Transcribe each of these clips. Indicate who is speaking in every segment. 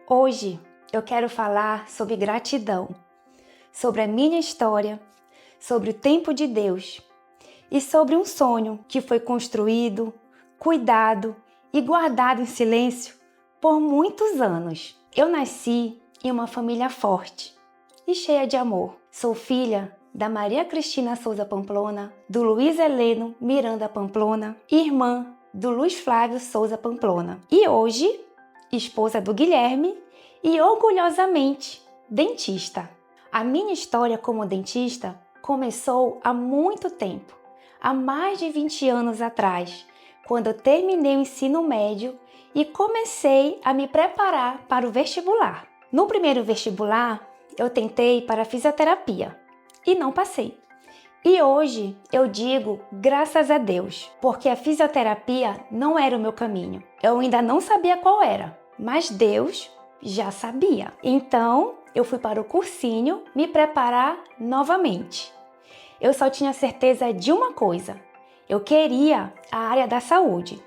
Speaker 1: Hoje eu quero falar sobre gratidão, sobre a minha história, sobre o tempo de Deus e sobre um sonho que foi construído, cuidado e guardado em silêncio por muitos anos. Eu nasci em uma família forte e cheia de amor. Sou filha da Maria Cristina Souza Pamplona, do Luiz Heleno Miranda Pamplona, irmã do Luiz Flávio Souza Pamplona. E hoje, esposa do Guilherme e orgulhosamente dentista. A minha história como dentista começou há muito tempo, há mais de 20 anos atrás, quando eu terminei o ensino médio e comecei a me preparar para o vestibular. No primeiro vestibular, eu tentei para fisioterapia e não passei. E hoje eu digo graças a Deus, porque a fisioterapia não era o meu caminho. Eu ainda não sabia qual era, mas Deus já sabia. Então eu fui para o cursinho me preparar novamente. Eu só tinha certeza de uma coisa: eu queria a área da saúde.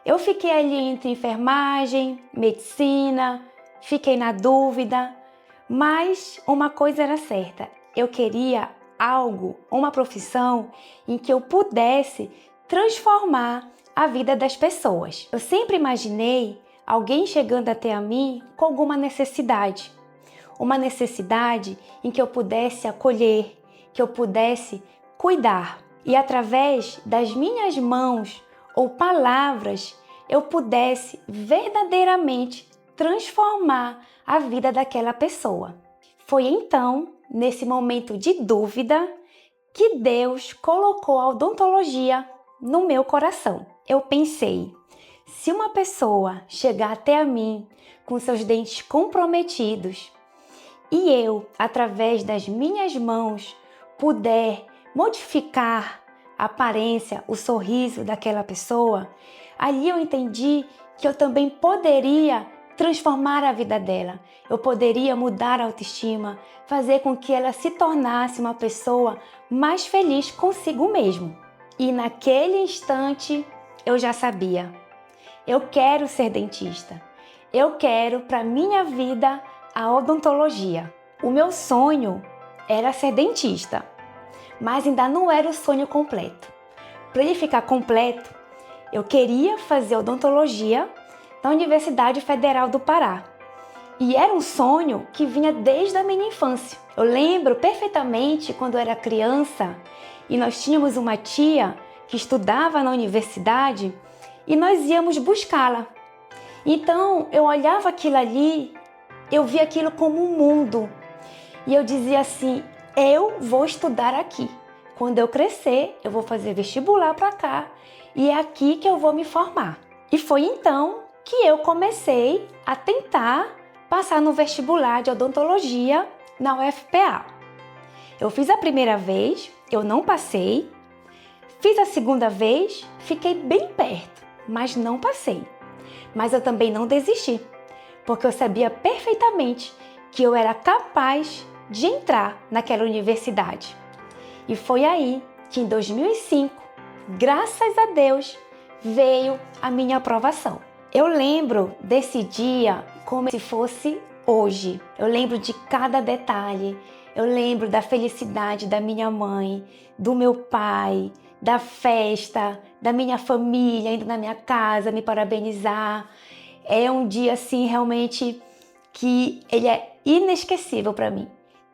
Speaker 1: Eu fiquei ali entre enfermagem, medicina, fiquei na dúvida, mas uma coisa era certa: eu queria algo, uma profissão em que eu pudesse transformar a vida das pessoas. Eu sempre imaginei alguém chegando até a mim com alguma necessidade. Uma necessidade em que eu pudesse acolher, que eu pudesse cuidar. E através das minhas mãos ou palavras, eu pudesse verdadeiramente transformar a vida daquela pessoa. Foi então, nesse momento de dúvida, que Deus colocou a odontologia no meu coração. Eu pensei: se uma pessoa chegar até a mim com seus dentes comprometidos e eu, através das minhas mãos, puder modificar a aparência, o sorriso daquela pessoa, ali eu entendi que eu também poderia transformar a vida dela. Eu poderia mudar a autoestima, fazer com que ela se tornasse uma pessoa mais feliz consigo mesmo. E naquele instante eu já sabia: eu quero ser dentista. Eu quero para minha vida a odontologia. O meu sonho era ser dentista, mas ainda não era o sonho completo. Para ele ficar completo, eu queria fazer odontologia na Universidade Federal do Pará. E era um sonho que vinha desde a minha infância. Eu lembro perfeitamente quando eu era criança e nós tínhamos uma tia que estudava na universidade e nós íamos buscá-la. Então eu olhava aquilo ali, eu via aquilo como um mundo e eu dizia assim: eu vou estudar aqui. Quando eu crescer, eu vou fazer vestibular para cá e é aqui que eu vou me formar. E foi então que eu comecei a tentar passar no vestibular de odontologia na UFPA. Eu fiz a primeira vez, eu não passei. Fiz a segunda vez, fiquei bem perto, mas não passei. Mas eu também não desisti, porque eu sabia perfeitamente que eu era capaz de entrar naquela universidade. E foi aí que em 2005, graças a Deus, veio a minha aprovação. Eu lembro desse dia como se fosse hoje. Eu lembro de cada detalhe. Eu lembro da felicidade da minha mãe, do meu pai, da festa, da minha família indo na minha casa me parabenizar. É um dia assim realmente que ele é inesquecível para mim.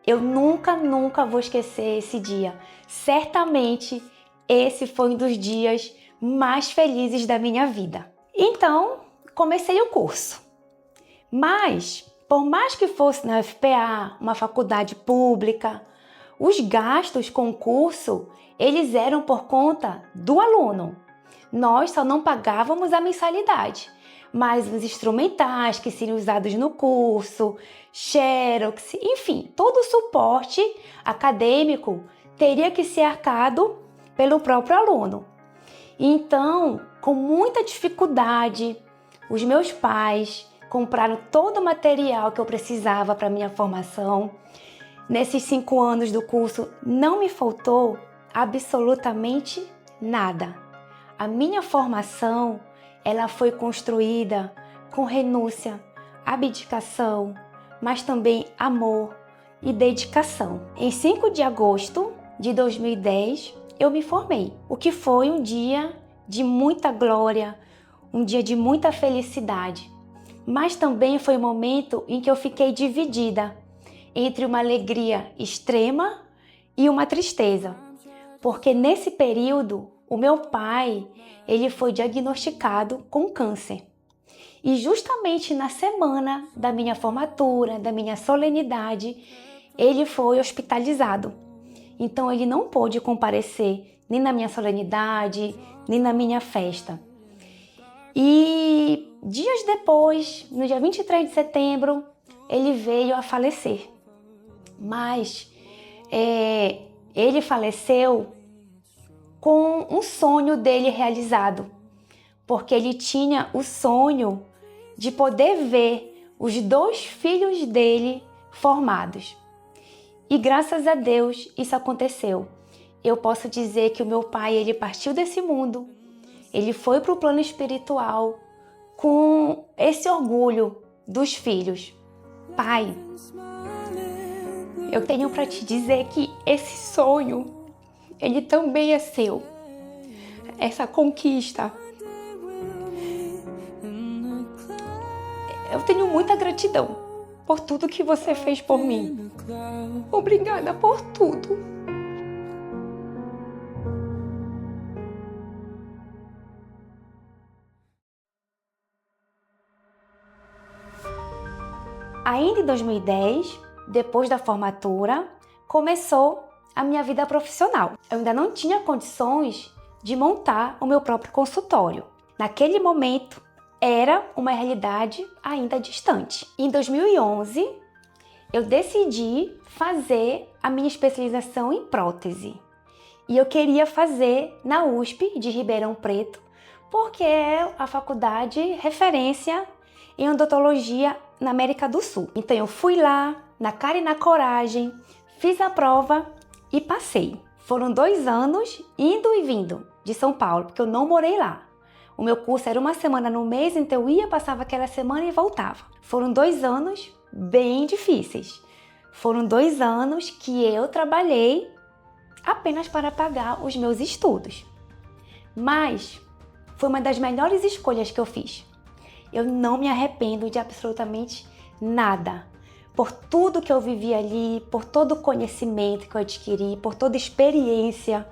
Speaker 1: Eu nunca vou esquecer esse dia. Certamente esse foi um dos dias mais felizes da minha vida. Então, comecei o curso. Mas, por mais que fosse na UFPA, uma faculdade pública, os gastos com o curso, eles eram por conta do aluno. Nós só não pagávamos a mensalidade, mas os instrumentais que seriam usados no curso, xerox, enfim, todo o suporte acadêmico teria que ser arcado pelo próprio aluno. Então, com muita dificuldade, os meus pais compraram todo o material que eu precisava para minha formação. Nesses 5 anos do curso, não me faltou absolutamente nada. A minha formação, ela foi construída com renúncia, abdicação, mas também amor e dedicação. Em 5 de agosto de 2010, eu me formei, o que foi um dia de muita glória, um dia de muita felicidade. Mas também foi um momento em que eu fiquei dividida entre uma alegria extrema e uma tristeza, porque nesse período o meu pai, ele foi diagnosticado com câncer. E justamente na semana da minha formatura, da minha solenidade, ele foi hospitalizado. Então ele não pôde comparecer nem na minha solenidade, nem na minha festa. E dias depois, no dia 23 de setembro, ele veio a falecer. Mas ele faleceu com um sonho dele realizado, porque ele tinha o sonho de poder ver os 2 filhos dele formados. E graças a Deus isso aconteceu. Eu posso dizer que o meu pai, ele partiu desse mundo, ele foi para o plano espiritual com esse orgulho dos filhos. Pai, eu tenho para te dizer que esse sonho, ele também é seu. Essa conquista. Eu tenho muita gratidão por tudo que você fez por mim. Obrigada por tudo. Ainda em 2010, depois da formatura, começou a minha vida profissional. Eu ainda não tinha condições de montar o meu próprio consultório. Naquele momento, era uma realidade ainda distante. Em 2011, eu decidi fazer a minha especialização em prótese. E eu queria fazer na USP de Ribeirão Preto, porque é a faculdade referência em odontologia na América do Sul. Então eu fui lá, na cara e na coragem, fiz a prova e passei. Foram 2 anos indo e vindo de São Paulo, porque eu não morei lá. O meu curso era 1 semana no mês, então eu ia, passava aquela semana e voltava. Foram 2 anos bem difíceis. Foram 2 anos que eu trabalhei apenas para pagar os meus estudos. Mas foi uma das melhores escolhas que eu fiz. Eu não me arrependo de absolutamente nada. Por tudo que eu vivi ali, por todo o conhecimento que eu adquiri, por toda a experiência.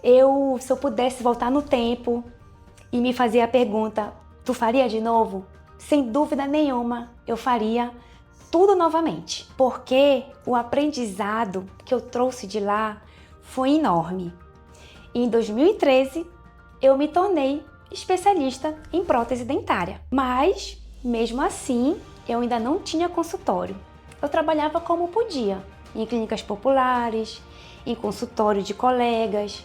Speaker 1: Se eu pudesse voltar no tempo e me fazer a pergunta, tu faria de novo? Sem dúvida nenhuma, eu faria tudo novamente. Porque o aprendizado que eu trouxe de lá foi enorme. E em 2013, eu me tornei especialista em prótese dentária. Mas, mesmo assim, eu ainda não tinha consultório. Eu trabalhava como podia, em clínicas populares, em consultório de colegas.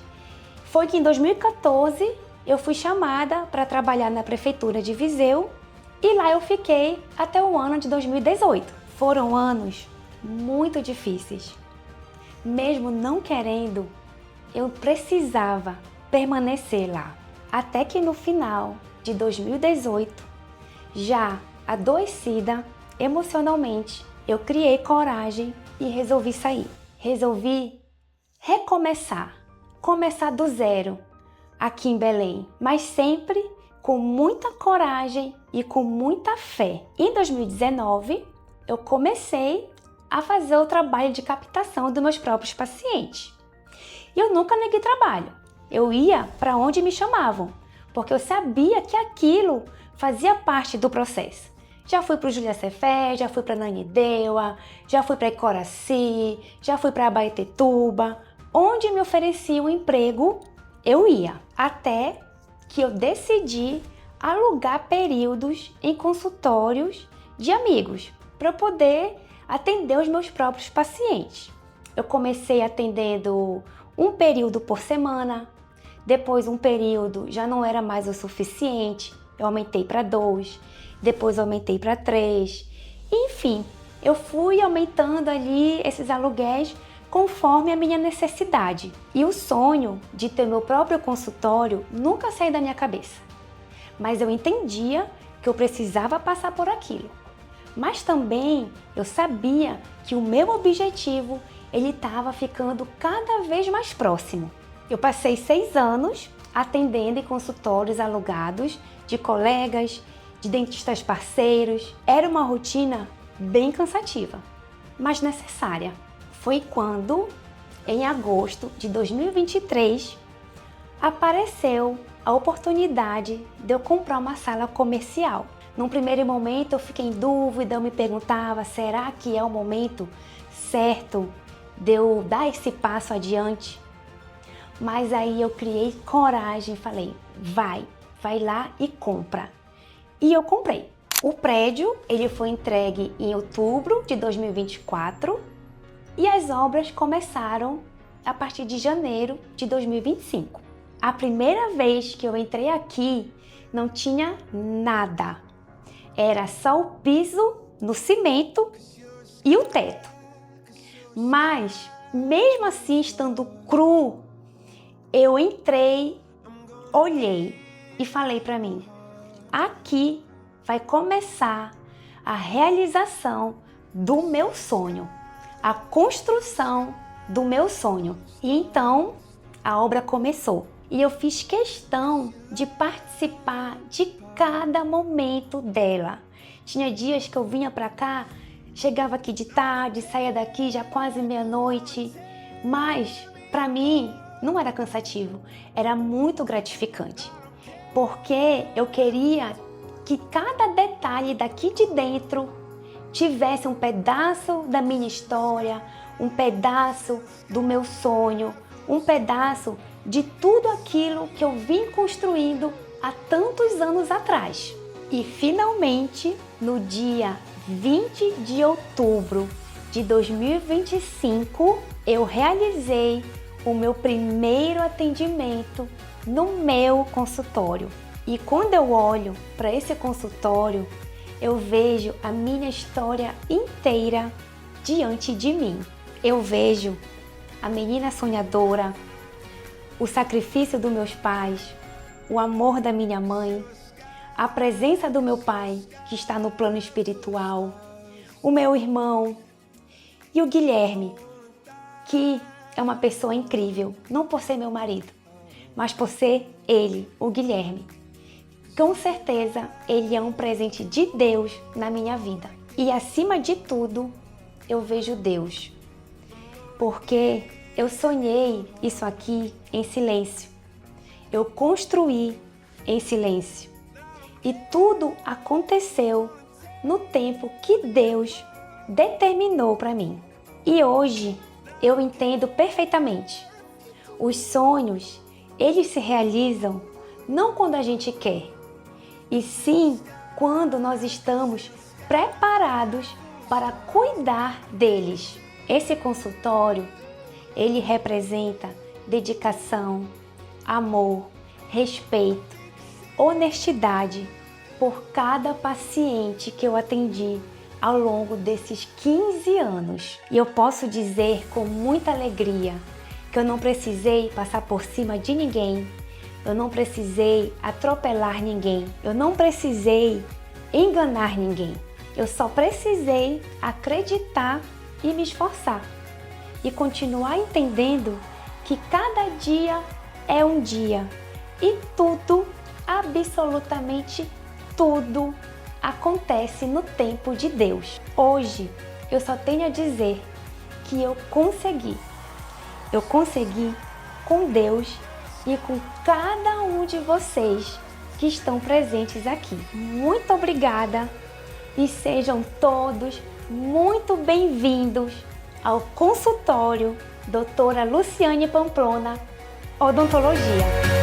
Speaker 1: Foi que em 2014 eu fui chamada para trabalhar na prefeitura de Viseu e lá eu fiquei até o ano de 2018. Foram anos muito difíceis. Mesmo não querendo, eu precisava permanecer lá. Até que no final de 2018, já adoecida emocionalmente, eu criei coragem e resolvi sair. Resolvi recomeçar, começar do zero aqui em Belém, mas sempre com muita coragem e com muita fé. Em 2019, eu comecei a fazer o trabalho de captação dos meus próprios pacientes. E eu nunca neguei trabalho. Eu ia para onde me chamavam, porque eu sabia que aquilo fazia parte do processo. Já fui para o Júlia Cefé, já fui para Nanindeua, já fui para Icoraci, já fui para Abaetetuba. Onde me oferecia um emprego, eu ia. Até que eu decidi alugar períodos em consultórios de amigos, para eu poder atender os meus próprios pacientes. Eu comecei atendendo um período por semana, depois um período já não era mais o suficiente, eu aumentei para 2, depois aumentei para 3, enfim, eu fui aumentando ali esses aluguéis conforme a minha necessidade. E o sonho de ter meu próprio consultório nunca saiu da minha cabeça, mas eu entendia que eu precisava passar por aquilo. Mas também eu sabia que o meu objetivo ele estava ficando cada vez mais próximo. Eu passei 6 anos atendendo em consultórios alugados de colegas, de dentistas parceiros. Era uma rotina bem cansativa, mas necessária. Foi quando, em agosto de 2023, apareceu a oportunidade de eu comprar uma sala comercial. Num primeiro momento eu fiquei em dúvida, eu me perguntava, será que é o momento certo de eu dar esse passo adiante? Mas aí eu criei coragem e falei, vai lá e compra. E eu comprei. O prédio ele foi entregue em outubro de 2024 e as obras começaram a partir de janeiro de 2025. A primeira vez que eu entrei aqui não tinha nada. Era só o piso no cimento e o teto. Mas, mesmo assim, estando cru, eu entrei, olhei e falei para mim, aqui vai começar a realização do meu sonho, a construção do meu sonho. E então, a obra começou. E eu fiz questão de participar de cada momento dela. Tinha dias que eu vinha para cá, chegava aqui de tarde, saía daqui já quase meia-noite, mas para mim não era cansativo, era muito gratificante, porque eu queria que cada detalhe daqui de dentro tivesse um pedaço da minha história, um pedaço do meu sonho, um pedaço de tudo aquilo que eu vim construindo há tantos anos atrás. E finalmente, no dia 20 de outubro de 2025, eu realizei o meu primeiro atendimento no meu consultório. E quando eu olho para esse consultório, eu vejo a minha história inteira diante de mim. Eu vejo a menina sonhadora, o sacrifício dos meus pais, o amor da minha mãe, a presença do meu pai, que está no plano espiritual, o meu irmão e o Guilherme, que é uma pessoa incrível, não por ser meu marido, mas por ser ele, o Guilherme. Com certeza, ele é um presente de Deus na minha vida. E acima de tudo, eu vejo Deus, porque eu sonhei isso aqui em silêncio. Eu construí em silêncio. E tudo aconteceu no tempo que Deus determinou para mim. E hoje eu entendo perfeitamente. Os sonhos, eles se realizam não quando a gente quer, e sim quando nós estamos preparados para cuidar deles. Esse consultório, ele representa dedicação, amor, respeito, honestidade por cada paciente que eu atendi ao longo desses 15 anos. E eu posso dizer com muita alegria que eu não precisei passar por cima de ninguém, eu não precisei atropelar ninguém, eu não precisei enganar ninguém. Eu só precisei acreditar e me esforçar e continuar entendendo que cada dia é um dia e tudo, absolutamente tudo, acontece no tempo de Deus. Hoje eu só tenho a dizer que eu consegui com Deus e com cada um de vocês que estão presentes aqui. Muito obrigada e sejam todos muito bem-vindos ao consultório Doutora Luciane Pamplona Odontologia.